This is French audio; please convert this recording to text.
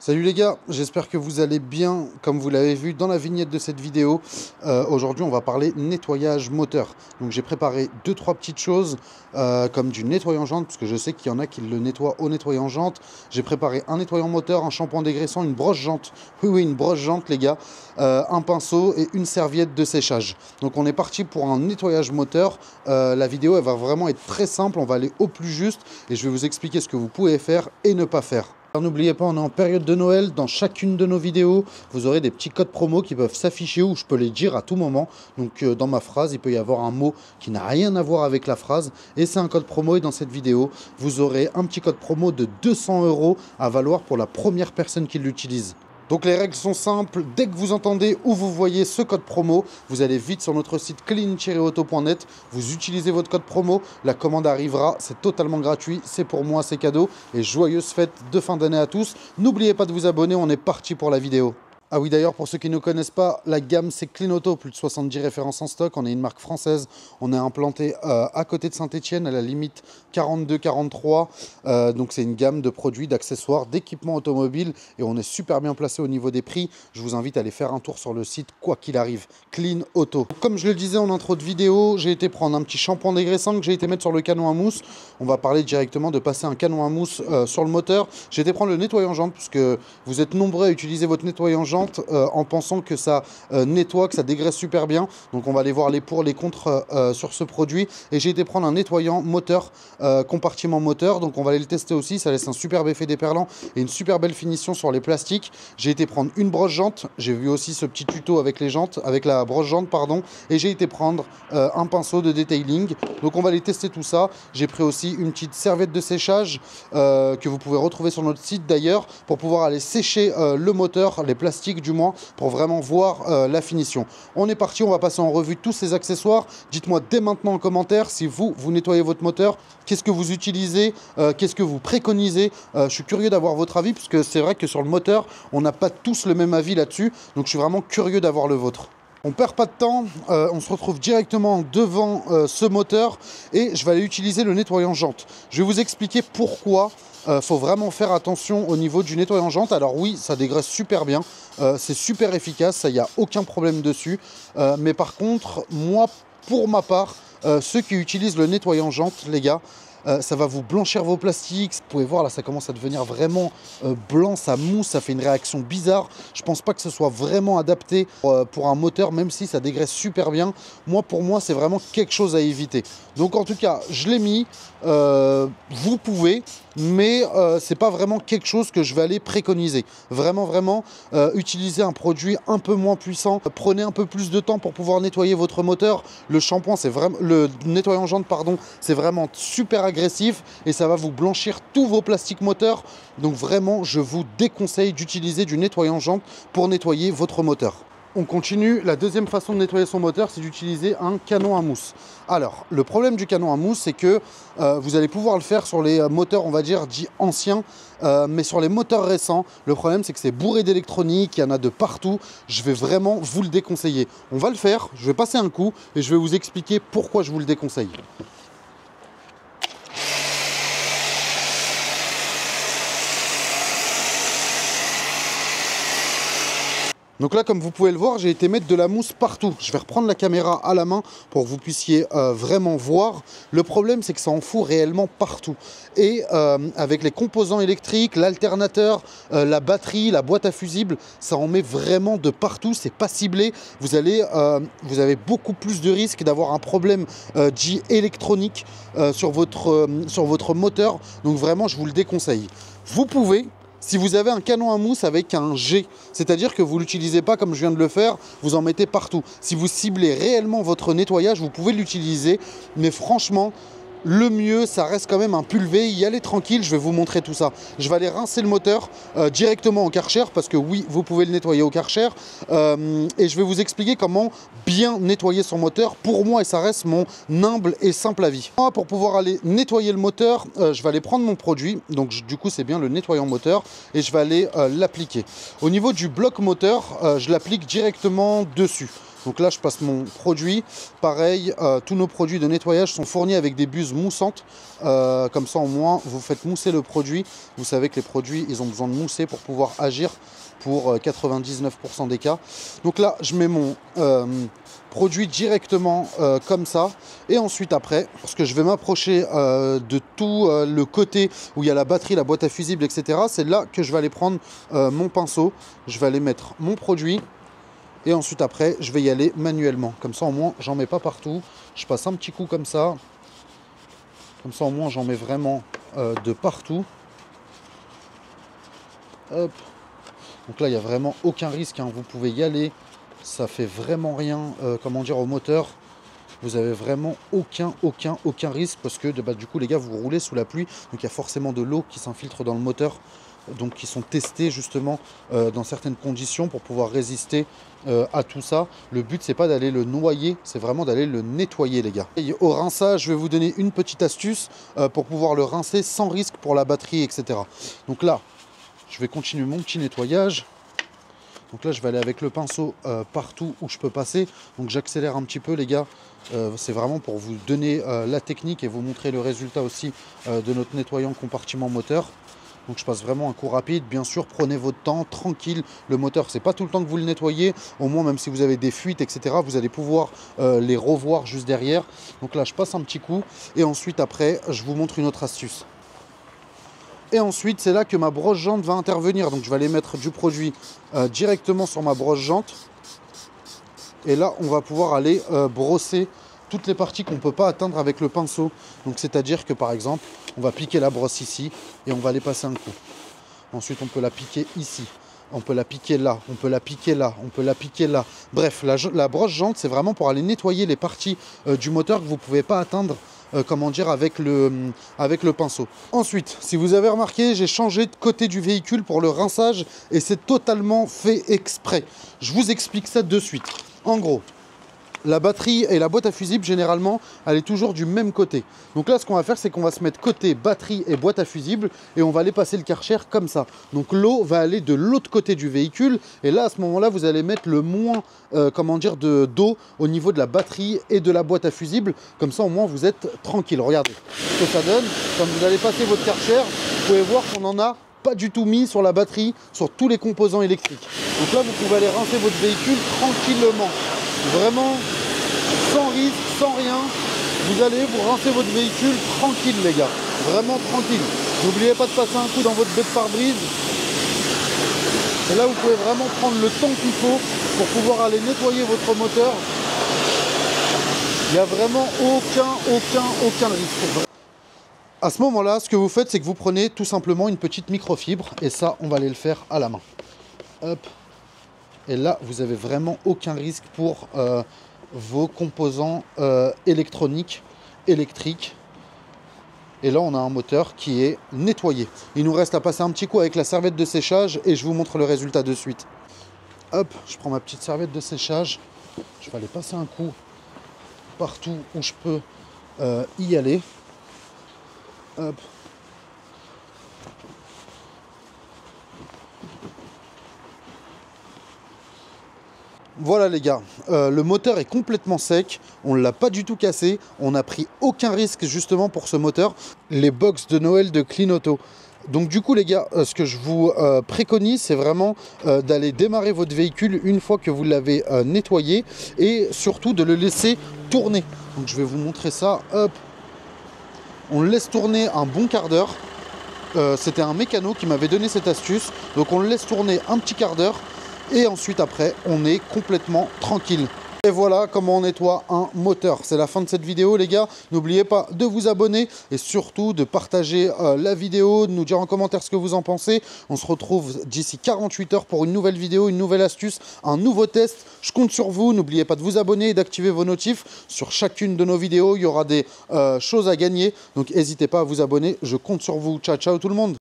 Salut les gars, j'espère que vous allez bien. Comme vous l'avez vu dans la vignette de cette vidéo, aujourd'hui on va parler nettoyage moteur. Donc j'ai préparé 2-3 petites choses comme du nettoyant jante, parce que je sais qu'il y en a qui le nettoient au nettoyant jante. J'ai préparé un nettoyant moteur, un shampoing dégraissant, une brosse jante. Oui, une brosse jante les gars, un pinceau et une serviette de séchage. Donc on est parti pour un nettoyage moteur. La vidéo elle va vraiment être très simple, on va aller au plus juste et je vais vous expliquer ce que vous pouvez faire et ne pas faire. N'oubliez pas, on est en période de Noël. Dans chacune de nos vidéos, vous aurez des petits codes promo qui peuvent s'afficher ou je peux les dire à tout moment. Donc dans ma phrase, il peut y avoir un mot qui n'a rien à voir avec la phrase et c'est un code promo. Et dans cette vidéo, vous aurez un petit code promo de 200 € à valoir pour la première personne qui l'utilise. Donc les règles sont simples, dès que vous entendez ou vous voyez ce code promo, vous allez vite sur notre site clean-auto.net, vous utilisez votre code promo, la commande arrivera, c'est totalement gratuit, c'est pour moi, c'est cadeau, et joyeuses fêtes de fin d'année à tous. N'oubliez pas de vous abonner, on est parti pour la vidéo. Ah oui, d'ailleurs, pour ceux qui ne connaissent pas, la gamme c'est Clean Auto, plus de 70 références en stock. On est une marque française, on est implanté à côté de Saint-Etienne, à la limite 42-43. Donc c'est une gamme de produits, d'accessoires, d'équipements automobiles et on est super bien placé au niveau des prix. Je vous invite à aller faire un tour sur le site, quoi qu'il arrive, Clean Auto. Comme je le disais en intro de vidéo, j'ai été prendre un petit shampoing dégraissant que j'ai été mettre sur le canon à mousse. On va parler directement de passer un canon à mousse sur le moteur. J'ai été prendre le nettoyant jante, puisque vous êtes nombreux à utiliser votre nettoyant jante en pensant que ça nettoie, que ça dégraisse super bien. Donc on va aller voir les pour, les contre sur ce produit. Et j'ai été prendre un nettoyant moteur, compartiment moteur. Donc on va aller le tester aussi. Ça laisse un superbe effet déperlant et une super belle finition sur les plastiques. J'ai été prendre une brosse jante. J'ai vu aussi ce petit tuto avec les jantes, avec la brosse jante, pardon. Et j'ai été prendre un pinceau de detailing. Donc on va aller tester tout ça. J'ai pris aussi une petite serviette de séchage que vous pouvez retrouver sur notre site d'ailleurs pour pouvoir aller sécher le moteur, les plastiques du moins, pour vraiment voir la finition. On est parti, on va passer en revue tous ces accessoires. Dites-moi dès maintenant en commentaire si vous nettoyez votre moteur, qu'est-ce que vous utilisez, qu'est-ce que vous préconisez. Je suis curieux d'avoir votre avis, puisque c'est vrai que sur le moteur, on n'a pas tous le même avis là-dessus, donc je suis vraiment curieux d'avoir le vôtre. On perd pas de temps, on se retrouve directement devant ce moteur et je vais aller utiliser le nettoyant jante. Je vais vous expliquer pourquoi faut vraiment faire attention au niveau du nettoyant jante. Alors oui, ça dégraisse super bien, c'est super efficace, ça, il n'y a aucun problème dessus. Mais par contre, moi, pour ma part, ceux qui utilisent le nettoyant jante, les gars, ça va vous blanchir vos plastiques. Vous pouvez voir là, ça commence à devenir vraiment blanc, ça mousse, ça fait une réaction bizarre. Je pense pas que ce soit vraiment adapté pour un moteur, même si ça dégraisse super bien. Moi, pour moi, c'est vraiment quelque chose à éviter. Donc en tout cas, je l'ai mis. Vous pouvez, mais c'est pas vraiment quelque chose que je vais aller préconiser. Vraiment, utilisez un produit un peu moins puissant. Prenez un peu plus de temps pour pouvoir nettoyer votre moteur. Le shampoing, c'est vraiment le nettoyant jante, pardon, c'est vraiment super agressif et ça va vous blanchir tous vos plastiques moteurs. Donc vraiment, je vous déconseille d'utiliser du nettoyant jante pour nettoyer votre moteur. On continue. La deuxième façon de nettoyer son moteur, c'est d'utiliser un canon à mousse. Alors, le problème du canon à mousse, c'est que vous allez pouvoir le faire sur les moteurs, on va dire, dits anciens. Mais sur les moteurs récents, le problème, c'est que c'est bourré d'électronique, il y en a de partout. Je vais vraiment vous le déconseiller. On va le faire, je vais passer un coup et je vais vous expliquer pourquoi je vous le déconseille. Donc là, comme vous pouvez le voir, j'ai été mettre de la mousse partout. Je vais reprendre la caméra à la main pour que vous puissiez vraiment voir. Le problème, c'est que ça en fout réellement partout. Et avec les composants électriques, l'alternateur, la batterie, la boîte à fusibles, ça en met vraiment de partout. C'est pas ciblé. Vous avez beaucoup plus de risques d'avoir un problème dit électronique sur votre moteur. Donc vraiment, je vous le déconseille. Vous pouvez... Si vous avez un canon à mousse avec un G, c'est-à-dire que vous ne l'utilisez pas comme je viens de le faire, vous en mettez partout. Si vous ciblez réellement votre nettoyage, vous pouvez l'utiliser, mais franchement, le mieux, ça reste quand même un pulvé. Y aller tranquille, je vais vous montrer tout ça. Je vais aller rincer le moteur directement au Karcher, parce que oui, vous pouvez le nettoyer au Karcher. Et je vais vous expliquer comment bien nettoyer son moteur pour moi, et ça reste mon humble et simple avis. Moi, pour pouvoir aller nettoyer le moteur, je vais aller prendre mon produit. Donc du coup, c'est bien le nettoyant moteur et je vais aller l'appliquer. Au niveau du bloc moteur, je l'applique directement dessus. Donc là, je passe mon produit. Pareil, tous nos produits de nettoyage sont fournis avec des buses moussantes. Comme ça, au moins, vous faites mousser le produit. Vous savez que les produits, ils ont besoin de mousser pour pouvoir agir pour 99% des cas. Donc là, je mets mon produit directement comme ça. Et ensuite, après, parce que je vais m'approcher de tout le côté où il y a la batterie, la boîte à fusibles, etc. C'est là que je vais aller prendre mon pinceau. Je vais aller mettre mon produit. Et ensuite, après, je vais y aller manuellement. Comme ça, au moins, j'en mets pas partout. Je passe un petit coup comme ça. Comme ça, au moins, j'en mets vraiment de partout. Hop. Donc là, il n'y a vraiment aucun risque. Hein. Vous pouvez y aller. Ça fait vraiment rien, comment dire, au moteur. Vous avez vraiment aucun risque. Parce que, du coup, les gars, vous roulez sous la pluie. Donc, il y a forcément de l'eau qui s'infiltre dans le moteur. Donc qui sont testés justement dans certaines conditions pour pouvoir résister à tout ça. Le but, c'est pas d'aller le noyer, c'est vraiment d'aller le nettoyer, les gars. Et au rinçage, je vais vous donner une petite astuce pour pouvoir le rincer sans risque pour la batterie, etc. Donc là, je vais continuer mon petit nettoyage. Donc là, je vais aller avec le pinceau partout où je peux passer. Donc j'accélère un petit peu, les gars. C'est vraiment pour vous donner la technique et vous montrer le résultat aussi de notre nettoyant compartiment moteur. Donc je passe vraiment un coup rapide. Bien sûr, prenez votre temps, tranquille. Le moteur, c'est pas tout le temps que vous le nettoyez. Au moins, même si vous avez des fuites, etc., vous allez pouvoir les revoir juste derrière. Donc là, je passe un petit coup. Et ensuite, après, je vous montre une autre astuce. Et ensuite, c'est là que ma brosse jante va intervenir. Donc je vais aller mettre du produit directement sur ma brosse jante. Et là, on va pouvoir aller brosser toutes les parties qu'on ne peut pas atteindre avec le pinceau. Donc c'est-à-dire que par exemple, on va piquer la brosse ici et on va aller passer un coup. Ensuite, on peut la piquer ici. On peut la piquer là, on peut la piquer là, on peut la piquer là. Bref, la brosse jante, c'est vraiment pour aller nettoyer les parties du moteur que vous ne pouvez pas atteindre comment dire, avec le pinceau. Ensuite, si vous avez remarqué, j'ai changé de côté du véhicule pour le rinçage et c'est totalement fait exprès. Je vous explique ça de suite. En gros, la batterie et la boîte à fusibles, généralement, elle est toujours du même côté. Donc là, ce qu'on va faire, c'est qu'on va se mettre côté batterie et boîte à fusibles et on va aller passer le Karcher comme ça. Donc l'eau va aller de l'autre côté du véhicule et là, à ce moment-là, vous allez mettre le moins, comment dire, d'eau au niveau de la batterie et de la boîte à fusibles. Comme ça, au moins, vous êtes tranquille. Regardez ce que ça donne. Quand vous allez passer votre Karcher, vous pouvez voir qu'on en a pas du tout mis sur la batterie, sur tous les composants électriques. Donc là, vous pouvez aller rincer votre véhicule tranquillement. Vraiment, sans risque, sans rien, vous allez vous rincer votre véhicule tranquille, les gars. Vraiment tranquille. N'oubliez pas de passer un coup dans votre baie de pare-brise. Et là, vous pouvez vraiment prendre le temps qu'il faut pour pouvoir aller nettoyer votre moteur. Il n'y a vraiment aucun risque. À ce moment-là, ce que vous faites, c'est que vous prenez tout simplement une petite microfibre. Et ça, on va aller le faire à la main. Hop. Et là, vous n'avez vraiment aucun risque pour vos composants électroniques, électriques. Et là, on a un moteur qui est nettoyé. Il nous reste à passer un petit coup avec la serviette de séchage et je vous montre le résultat de suite. Hop, je prends ma petite serviette de séchage. Je vais aller passer un coup partout où je peux y aller. Hop. Voilà les gars, le moteur est complètement sec, on ne l'a pas du tout cassé, on n'a pris aucun risque justement pour ce moteur, les box de Noël de Cleanauto. Donc du coup les gars, ce que je vous préconise, c'est vraiment d'aller démarrer votre véhicule une fois que vous l'avez nettoyé et surtout de le laisser tourner. Donc je vais vous montrer ça, hop, on le laisse tourner un bon quart d'heure. C'était un mécano qui m'avait donné cette astuce, donc on le laisse tourner un petit quart d'heure. Et ensuite, après, on est complètement tranquille. Et voilà comment on nettoie un moteur. C'est la fin de cette vidéo, les gars. N'oubliez pas de vous abonner et surtout de partager la vidéo, de nous dire en commentaire ce que vous en pensez. On se retrouve d'ici 48 heures pour une nouvelle vidéo, une nouvelle astuce, un nouveau test. Je compte sur vous. N'oubliez pas de vous abonner et d'activer vos notifs. Sur chacune de nos vidéos, il y aura des choses à gagner. Donc, n'hésitez pas à vous abonner. Je compte sur vous. Ciao, ciao tout le monde.